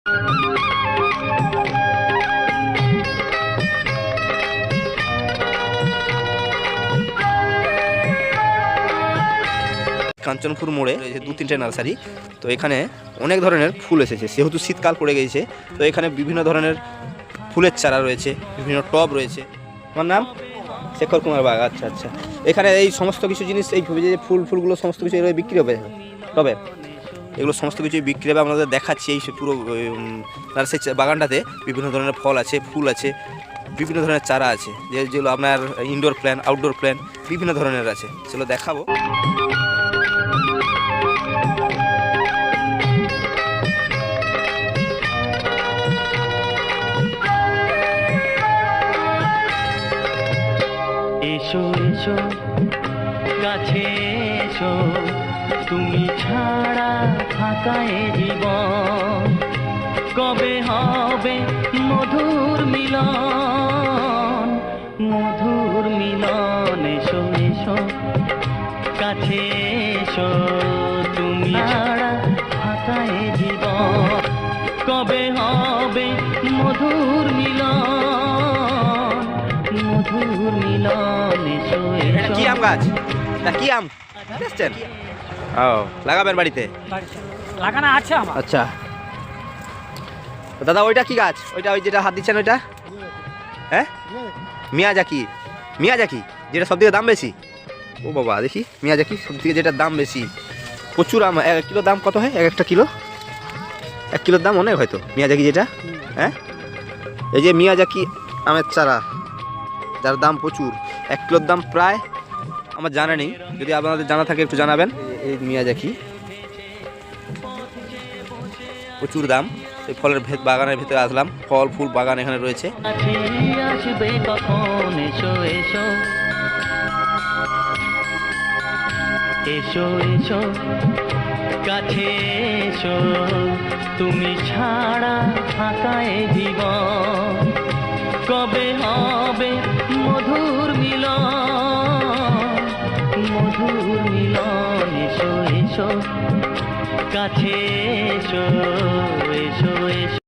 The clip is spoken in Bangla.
কাঞ্চনপুর মোড়ে রয়েছে 2-3টে নার্সারি। তো এখানে অনেক ধরনের ফুল এসেছে, যেহেতু শীতকাল পড়ে গিয়েছে। তো এখানে বিভিন্ন ধরনের ফুলের চারা রয়েছে, বিভিন্ন টব রয়েছে। আমার নাম শেখর কুমার বাগ। আচ্ছা আচ্ছা, এখানে এই সমস্ত কিছু জিনিস, এই যে ফুলগুলো সমস্ত কিছু এগুলো বিক্রি হবে টবে, এগুলো সমস্ত কিছুই বিক্রি হবে। আপনাদের দেখাচ্ছি এই পুরো নার্সারি বাগানটাতে বিভিন্ন ধরনের ফল আছে, ফুল আছে, বিভিন্ন ধরনের চারা আছে, যেগুলো আপনার ইনডোর প্ল্যান্ট, আউটডোর প্ল্যান্ট বিভিন্ন ধরনের আছে, সেগুলো দেখাবো। এসো এসো কাছে এসো, তুমি ছাড়া ফাঁকা এ জীবন, কবে হবে মধুর মিলন, মধুর মিলন। এসো এসো কাছে এসো, তুমি ছাড়া ফাঁকা এ জীবন, কবে হবে মধুর মিলন, মধুর মিলন। এসো এসো। কি আম গাছ? কি আম দেখছেন? ও, লাগাবেন বাড়িতে? লাগানো আছে আমার। আচ্ছা দাদা, ওইটা কি গাছ? ওইটা ওই যেটা হাত দিচ্ছেন ওইটা? হ্যাঁ, মিয়াজাকি। মিয়াজাকি যেটা সব থেকে দাম বেশি? ও বাবা, দেখি মিয়াজাকি সব থেকে যেটা দাম বেশি। প্রচুর আম। 1 কিলো দাম কত হয়? একটা কিলো, 1 কিলোর দাম অনেক হয়তো মিয়াজাকি যেটা। হ্যাঁ, এই যে মিয়াজাকি আমের চারা, যার দাম প্রচুর। 1 কিলোর দাম প্রায় আমার জানা নেই, যদি আপনাদের জানা থাকে একটু জানাবেন। এই মিয়াজাকি প্রচুর দাম। এই ফলের বাগানের ভিতরে আসলাম, ফল ফুল বাগান এখানে রয়েছে। আসবে কখন? এসো এসো এসো এসো কাছে এসো, তুমি ছাড়া ফাঁকা এ জীবন, কবে হবে মধুর মিলন, মধুর মিলন। এসো এসো কাছে এসো, এসো এসো।